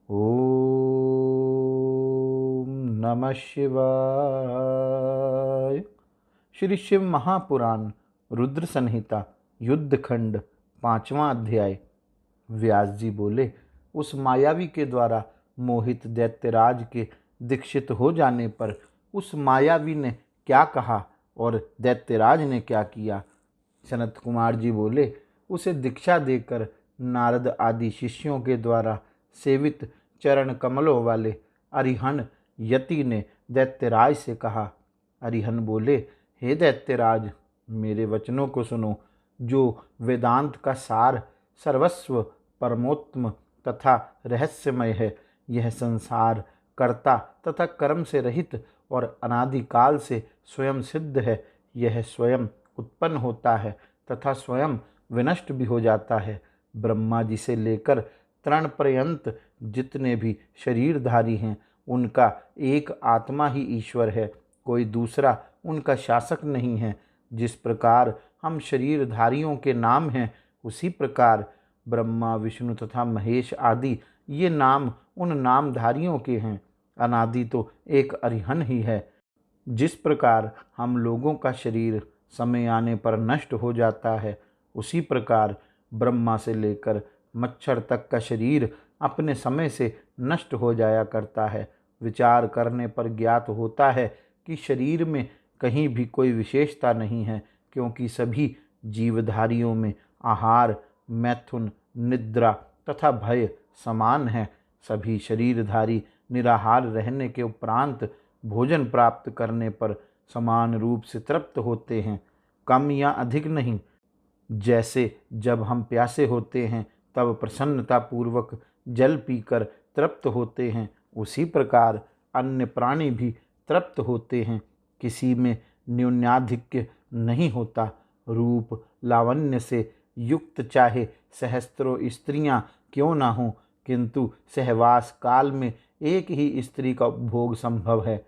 ओम नमः शिवाय। श्री शिव महापुराण रुद्र संहिता युद्धखंड 5वां अध्याय। व्यास जी बोले, उस मायावी के द्वारा मोहित दैत्यराज के दीक्षित हो जाने पर उस मायावी ने क्या कहा और दैत्यराज ने क्या किया। सनत कुमार जी बोले, उसे दीक्षा देकर नारद आदि शिष्यों के द्वारा सेवित चरण कमलों वाले अरिहन यति ने दैत्यराज से कहा। अरिहन बोले, हे दैत्यराज, मेरे वचनों को सुनो। जो वेदांत का सार, सर्वस्व, परमोत्तम तथा रहस्यमय है, यह संसार कर्ता तथा कर्म से रहित और अनादिकाल से स्वयं सिद्ध है। यह स्वयं उत्पन्न होता है तथा स्वयं विनष्ट भी हो जाता है। ब्रह्मा जी से लेकर तृण पर्यंत जितने भी शरीरधारी हैं, उनका एक आत्मा ही ईश्वर है, कोई दूसरा उनका शासक नहीं है। जिस प्रकार हम शरीरधारियों के नाम हैं, उसी प्रकार ब्रह्मा, विष्णु तथा महेश आदि ये नाम उन नामधारियों के हैं। अनादि तो एक अरिहन ही है। जिस प्रकार हम लोगों का शरीर समय आने पर नष्ट हो जाता है, उसी प्रकार ब्रह्मा से लेकर मच्छर तक का शरीर अपने समय से नष्ट हो जाया करता है। विचार करने पर ज्ञात होता है कि शरीर में कहीं भी कोई विशेषता नहीं है, क्योंकि सभी जीवधारियों में आहार, मैथुन, निद्रा तथा भय समान है। सभी शरीरधारी निराहार रहने के उपरांत भोजन प्राप्त करने पर समान रूप से तृप्त होते हैं, कम या अधिक नहीं। जैसे जब हम प्यासे होते हैं तब प्रसन्नतापूर्वक जल पीकर तृप्त होते हैं, उसी प्रकार अन्य प्राणी भी तृप्त होते हैं। किसी में न्यूनाधिक्य नहीं होता। रूप लावण्य से युक्त चाहे सहस्त्रों स्त्रियां क्यों ना हों, किंतु सहवास काल में एक ही स्त्री का उपभोग संभव है।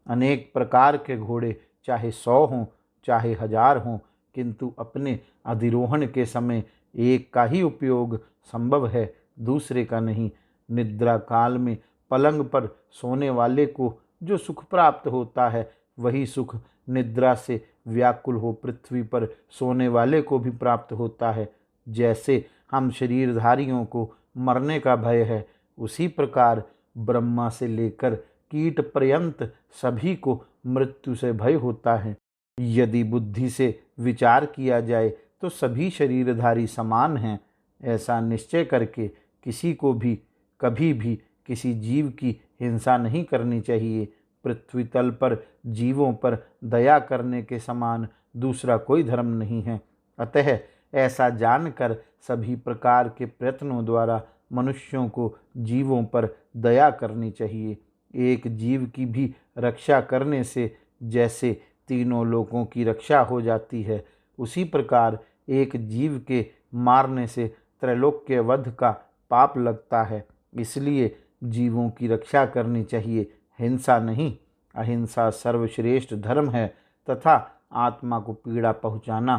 अनेक प्रकार के घोड़े चाहे 100 हों चाहे 1000 हों, किंतु अपने अधिरोहण के समय एक का ही उपयोग संभव है, दूसरे का नहीं। निद्रा काल में पलंग पर सोने वाले को जो सुख प्राप्त होता है, वही सुख निद्रा से व्याकुल हो पृथ्वी पर सोने वाले को भी प्राप्त होता है। जैसे हम शरीरधारियों को मरने का भय है, उसी प्रकार ब्रह्मा से लेकर कीट पर्यंत सभी को मृत्यु से भय होता है। यदि बुद्धि से विचार किया जाए तो सभी शरीरधारी समान हैं। ऐसा निश्चय करके किसी को भी कभी भी किसी जीव की हिंसा नहीं करनी चाहिए। पृथ्वी तल पर जीवों पर दया करने के समान दूसरा कोई धर्म नहीं है। अतः ऐसा जानकर सभी प्रकार के प्रयत्नों द्वारा मनुष्यों को जीवों पर दया करनी चाहिए। एक जीव की भी रक्षा करने से जैसे तीनों लोकों की रक्षा हो जाती है, उसी प्रकार एक जीव के मारने से त्रैलोक्य वध का पाप लगता है। इसलिए जीवों की रक्षा करनी चाहिए, हिंसा नहीं। अहिंसा सर्वश्रेष्ठ धर्म है तथा आत्मा को पीड़ा पहुँचाना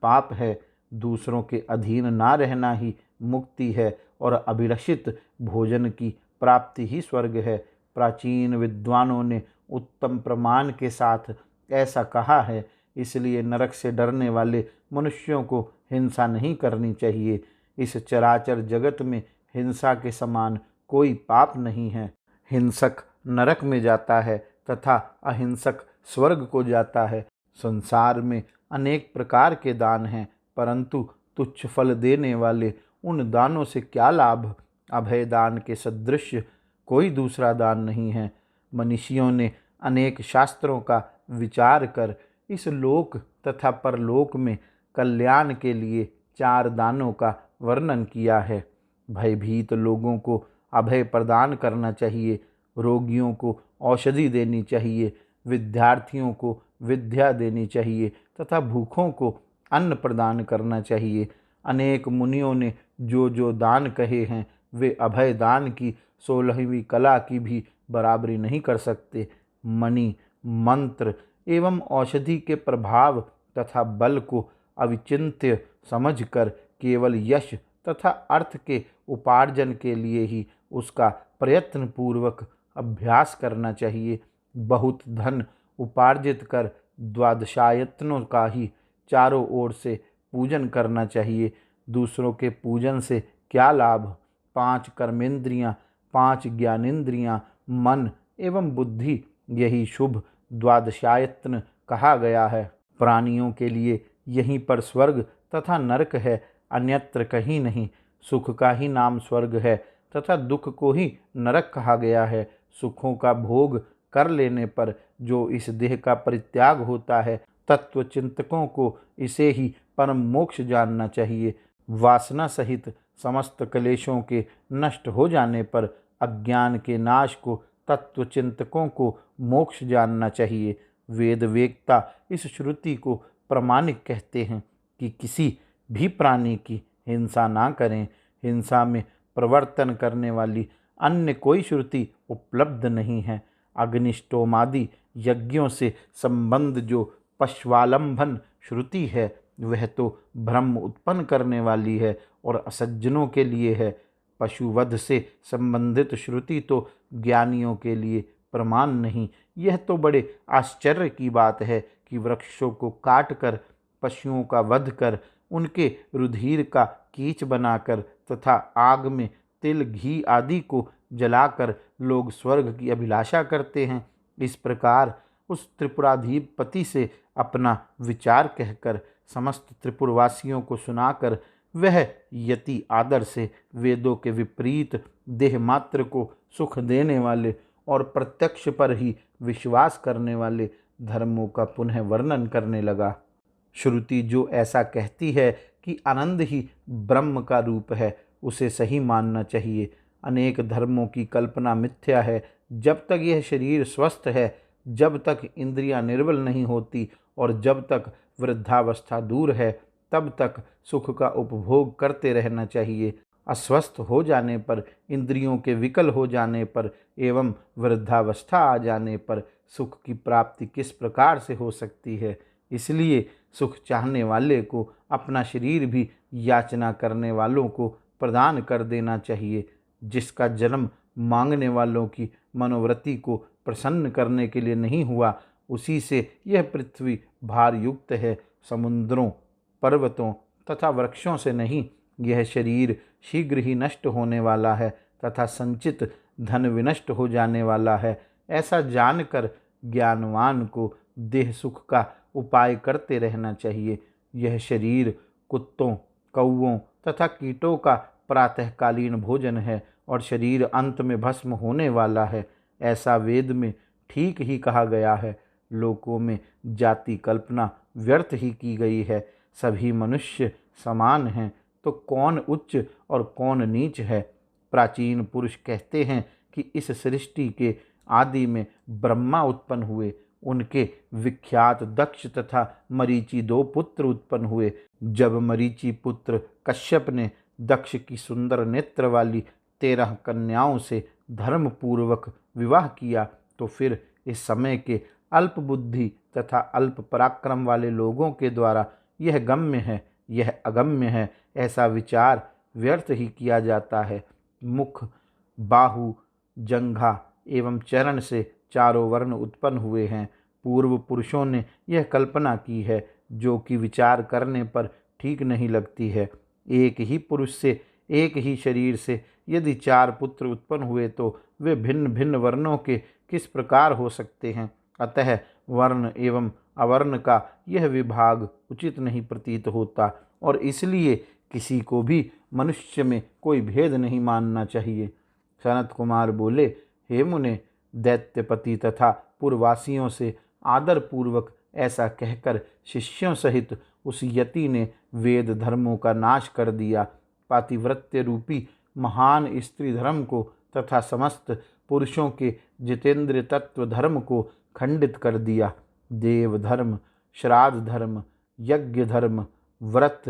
पाप है। दूसरों के अधीन ना रहना ही मुक्ति है और अभिलषित भोजन की प्राप्ति ही स्वर्ग है। प्राचीन विद्वानों ने उत्तम प्रमाण के साथ ऐसा कहा है। इसलिए नरक से डरने वाले मनुष्यों को हिंसा नहीं करनी चाहिए। इस चराचर जगत में हिंसा के समान कोई पाप नहीं है। हिंसक नरक में जाता है तथा अहिंसक स्वर्ग को जाता है। संसार में अनेक प्रकार के दान हैं, परंतु तुच्छ फल देने वाले उन दानों से क्या लाभ। अभय दान के सदृश कोई दूसरा दान नहीं है। मनीषियों ने अनेक शास्त्रों का विचार कर इस लोक तथा परलोक में कल्याण के लिए 4 दानों का वर्णन किया है। भयभीत लोगों को अभय प्रदान करना चाहिए, रोगियों को औषधि देनी चाहिए, विद्यार्थियों को विद्या देनी चाहिए तथा भूखों को अन्न प्रदान करना चाहिए। अनेक मुनियों ने जो जो दान कहे हैं, वे अभय दान की 16वीं कला की भी बराबरी नहीं कर सकते। मणि, मंत्र एवं औषधि के प्रभाव तथा बल को अविचिंत्य समझकर केवल यश तथा अर्थ के उपार्जन के लिए ही उसका प्रयत्न पूर्वक अभ्यास करना चाहिए। बहुत धन उपार्जित कर द्वादशायतनों का ही चारों ओर से पूजन करना चाहिए। दूसरों के पूजन से क्या लाभ? 5 कर्मेंद्रियां, 5 ज्ञानेंद्रियां, मन एवं बुद्धि, यही शुभ द्वादशायतन कहा गया है। प्राणियों के लिए यहीं पर स्वर्ग तथा नरक है, अन्यत्र कहीं नहीं। सुख का ही नाम स्वर्ग है तथा दुख को ही नरक कहा गया है। सुखों का भोग कर लेने पर जो इस देह का परित्याग होता है, तत्व चिंतकों को इसे ही परम मोक्ष जानना चाहिए। वासना सहित समस्त क्लेशों के नष्ट हो जाने पर अज्ञान के नाश को तत्व चिंतकों को मोक्ष जानना चाहिए। वेद वेदता इस श्रुति को प्रमाणिक कहते हैं कि किसी भी प्राणी की हिंसा ना करें। हिंसा में प्रवर्तन करने वाली अन्य कोई श्रुति उपलब्ध नहीं है। अग्निष्टोमादि यज्ञों से संबंध जो पश्वालंबन श्रुति है, वह तो भ्रम उत्पन्न करने वाली है और असज्जनों के लिए है। पशुवध से संबंधित श्रुति तो ज्ञानियों के लिए प्रमाण नहीं। यह तो बड़े आश्चर्य की बात है कि वृक्षों को काट कर, पशुओं का वध कर, उनके रुधिर का कीच बनाकर तथा आग में तिल घी आदि को जलाकर लोग स्वर्ग की अभिलाषा करते हैं। इस प्रकार उस त्रिपुराधिपति से अपना विचार कहकर समस्त त्रिपुरवासियों को सुनाकर वह यति आदर से वेदों के विपरीत देह मात्र को सुख देने वाले और प्रत्यक्ष पर ही विश्वास करने वाले धर्मों का पुनः वर्णन करने लगा। श्रुति जो ऐसा कहती है कि आनंद ही ब्रह्म का रूप है, उसे सही मानना चाहिए। अनेक धर्मों की कल्पना मिथ्या है। जब तक यह शरीर स्वस्थ है, जब तक इंद्रियां निर्बल नहीं होती और जब तक वृद्धावस्था दूर है, तब तक सुख का उपभोग करते रहना चाहिए। अस्वस्थ हो जाने पर, इंद्रियों के विकल हो जाने पर एवं वृद्धावस्था आ जाने पर सुख की प्राप्ति किस प्रकार से हो सकती है? इसलिए सुख चाहने वाले को अपना शरीर भी याचना करने वालों को प्रदान कर देना चाहिए। जिसका जन्म मांगने वालों की मनोवृत्ति को प्रसन्न करने के लिए नहीं हुआ, उसी से यह पृथ्वी भार युक्त है। समुद्रों, पर्वतों तथा वृक्षों से नहीं। यह शरीर शीघ्र ही नष्ट होने वाला है तथा संचित धन विनष्ट हो जाने वाला है। ऐसा जानकर ज्ञानवान को देह सुख का उपाय करते रहना चाहिए। यह शरीर कुत्तों, कौओं तथा कीटों का प्रातःकालीन भोजन है और शरीर अंत में भस्म होने वाला है। ऐसा वेद में ठीक ही कहा गया है। लोकों में जाति कल्पना व्यर्थ ही की गई है। सभी मनुष्य समान हैं, तो कौन उच्च और कौन नीच है? प्राचीन पुरुष कहते हैं कि इस सृष्टि के आदि में ब्रह्मा उत्पन्न हुए। उनके विख्यात दक्ष तथा मरीचि 2 पुत्र उत्पन्न हुए। जब मरीचि पुत्र कश्यप ने दक्ष की सुंदर नेत्र वाली 13 कन्याओं से धर्म पूर्वक विवाह किया, तो फिर इस समय के अल्प बुद्धि तथा अल्प पराक्रम वाले लोगों के द्वारा यह गम्य है, यह अगम्य है, ऐसा विचार व्यर्थ ही किया जाता है। मुख, बाहु, जंघा एवं चरण से चारों वर्ण उत्पन्न हुए हैं। पूर्व पुरुषों ने यह कल्पना की है, जो कि विचार करने पर ठीक नहीं लगती है। एक ही पुरुष से, एक ही शरीर से यदि 4 पुत्र उत्पन्न हुए, तो वे भिन्न भिन्न वर्णों के किस प्रकार हो सकते हैं? अतः वर्ण एवं अवर्ण का यह विभाग उचित नहीं प्रतीत होता और इसलिए किसी को भी मनुष्य में कोई भेद नहीं मानना चाहिए। सनत कुमार बोले, हे मुने, दैत्यपति तथा पुरवासियों से आदर पूर्वक ऐसा कहकर शिष्यों सहित उस यति ने वेद धर्मों का नाश कर दिया। पातिव्रत्य रूपी महान स्त्री धर्म को तथा समस्त पुरुषों के जितेंद्र तत्व धर्म को खंडित कर दिया। देव धर्म, श्राद्ध धर्म, यज्ञ धर्म, व्रत,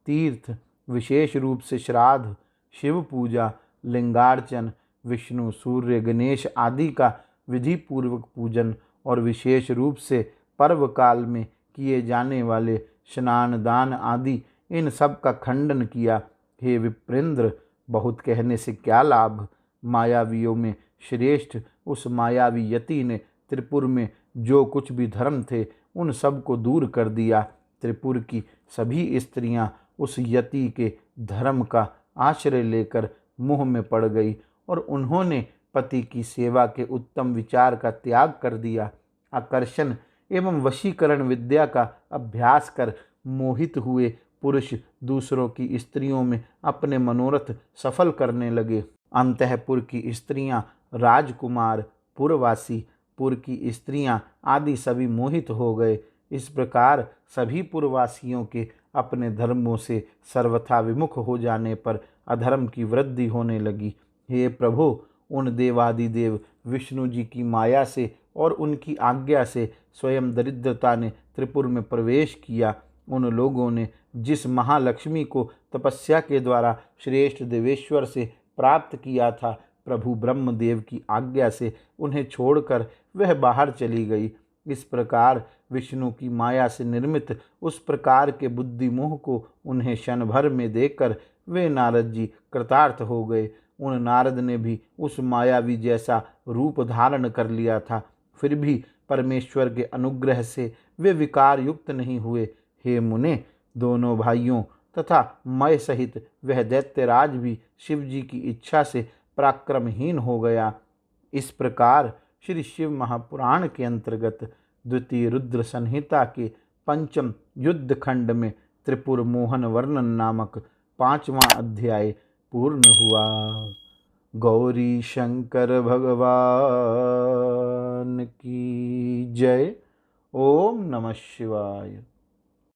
तीर्थ, विशेष रूप से श्राद्ध, शिव पूजा, लिंगार्चन, विष्णु, सूर्य, गणेश आदि का विधि पूर्वक पूजन और विशेष रूप से पर्व काल में किए जाने वाले स्नान दान आदि, इन सब का खंडन किया। हे विप्रेंद्र, बहुत कहने से क्या लाभ? मायावियों में श्रेष्ठ उस मायावी यति ने त्रिपुर में जो कुछ भी धर्म थे उन सब को दूर कर दिया। त्रिपुर की सभी स्त्रियां उस यति के धर्म का आश्रय लेकर मोह में पड़ गई और उन्होंने पति की सेवा के उत्तम विचार का त्याग कर दिया। आकर्षण एवं वशीकरण विद्या का अभ्यास कर मोहित हुए पुरुष दूसरों की स्त्रियों में अपने मनोरथ सफल करने लगे। अंतःपुर की स्त्रियां, राजकुमार, पुरवासी, पुर की स्त्रियां आदि सभी मोहित हो गए। इस प्रकार सभी पुरवासियों के अपने धर्मों से सर्वथा विमुख हो जाने पर अधर्म की वृद्धि होने लगी। हे प्रभु, उन देवादिदेव विष्णु जी की माया से और उनकी आज्ञा से स्वयं दरिद्रता ने त्रिपुर में प्रवेश किया। उन लोगों ने जिस महालक्ष्मी को तपस्या के द्वारा श्रेष्ठ देवेश्वर से प्राप्त किया था, प्रभु ब्रह्मदेव की आज्ञा से उन्हें छोड़कर वह बाहर चली गई। इस प्रकार विष्णु की माया से निर्मित उस प्रकार के बुद्धिमोह को उन्हें क्षण भर में देकर वे नारद जी कृतार्थ हो गए। उन नारद ने भी उस मायावी जैसा रूप धारण कर लिया था, फिर भी परमेश्वर के अनुग्रह से वे विकार युक्त नहीं हुए। हे मुने, दोनों भाइयों तथा मैं सहित वह दैत्यराज भी शिव जी की इच्छा से पराक्रमहीन हो गया। इस प्रकार श्री शिव महापुराण के अंतर्गत द्वितीय रुद्र संहिता के पंचम युद्ध खंड में त्रिपुर मोहन वर्णन नामक 5वां अध्याय पूर्ण हुआ। गौरी शंकर भगवान की जय। ओम नमः शिवाय।